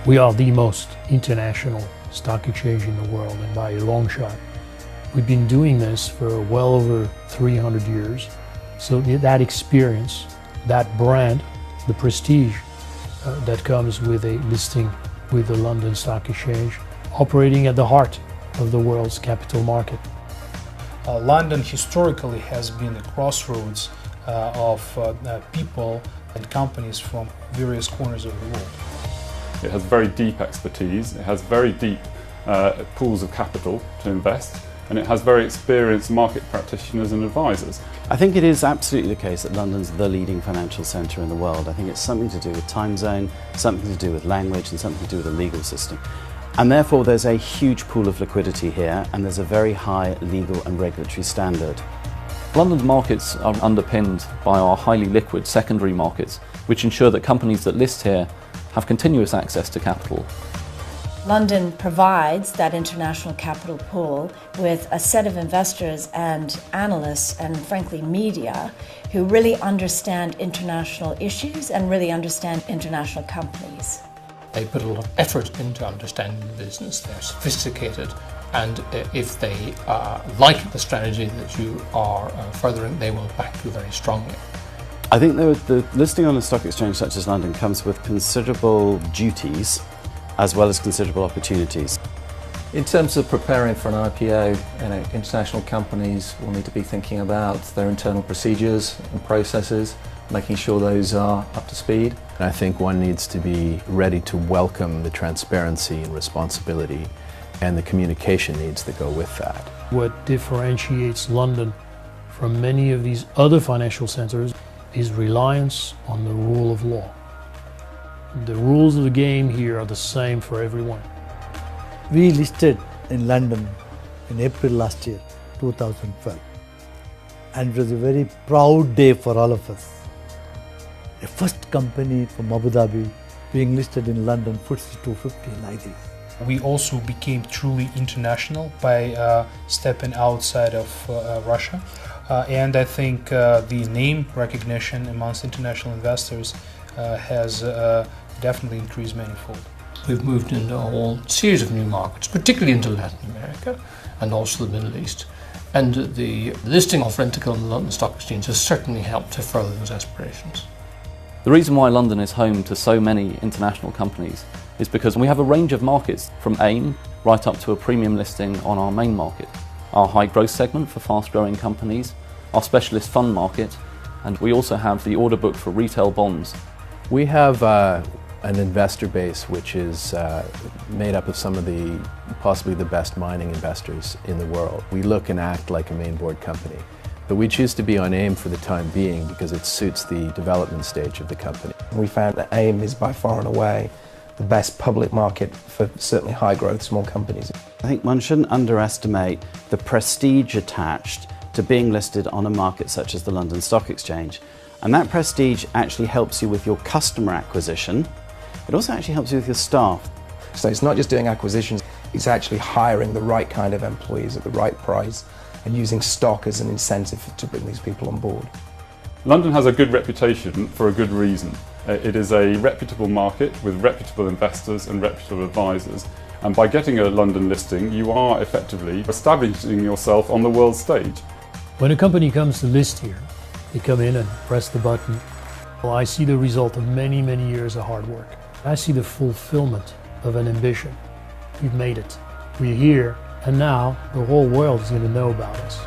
We are the most international stock exchange in the world, and by a long shot. We've been doing this for well over 300 years. So that experience, that brand, the prestige that comes with a listing with the London Stock Exchange, operating at the heart of the world's capital market. London historically has been the crossroads of people and companies from various corners of the world. It has very deep expertise, it has very deep pools of capital to invest, and it has very experienced market practitioners and advisors. I think it is absolutely the case that London's the leading financial centre in the world. I think it's something to do with time zone, something to do with language, and something to do with the legal system. And therefore there's a huge pool of liquidity here, and there's a very high legal and regulatory standard. London's markets are underpinned by our highly liquid secondary markets, which ensure that companies that list here have continuous access to capital. London provides that international capital pool with a set of investors and analysts and frankly media who really understand international issues and really understand international companies. They put a lot of effort into understanding the business, they're sophisticated, and if they like the strategy that you are furthering, they will back you very strongly. I think the listing on a stock exchange such as London comes with considerable duties as well as considerable opportunities. In terms of preparing for an IPO, international companies will need to be thinking about their internal procedures and processes, making sure those are up to speed. I think one needs to be ready to welcome the transparency and responsibility and the communication needs that go with that. What differentiates London from many of these other financial centres is reliance on the rule of law. The rules of the game here are the same for everyone. We listed in London in April last year, 2012. And it was a very proud day for all of us. The first company from Abu Dhabi being listed in London, FTSE 250 like this. We also became truly international by stepping outside of Russia. And I think the name recognition amongst international investors has definitely increased manifold. We've moved into a whole series of new markets, particularly into Latin America and also the Middle East. And the listing of Rentokil on the London Stock Exchange has certainly helped to further those aspirations. The reason why London is home to so many international companies is because we have a range of markets, from AIM right up to a premium listing on our main market, our high growth segment for fast growing companies, our specialist fund market, and we also have the order book for retail bonds. We have an investor base which is made up of some of the possibly the best mining investors in the world. We look and act like a main board company, but we choose to be on AIM for the time being because it suits the development stage of the company. We found that AIM is by far and away the best public market for certainly high growth small companies. I think one shouldn't underestimate the prestige attached to being listed on a market such as the London Stock Exchange. And that prestige actually helps you with your customer acquisition. It also actually helps you with your staff. So it's not just doing acquisitions, it's actually hiring the right kind of employees at the right price and using stock as an incentive to bring these people on board. London has a good reputation for a good reason. It is a reputable market with reputable investors and reputable advisors, and by getting a London listing you are effectively establishing yourself on the world stage. When a company comes to list here, they come in and press the button. Well, I see the result of many, many years of hard work. I see the fulfillment of an ambition. We've made it. We're here, and now the whole world is going to know about us.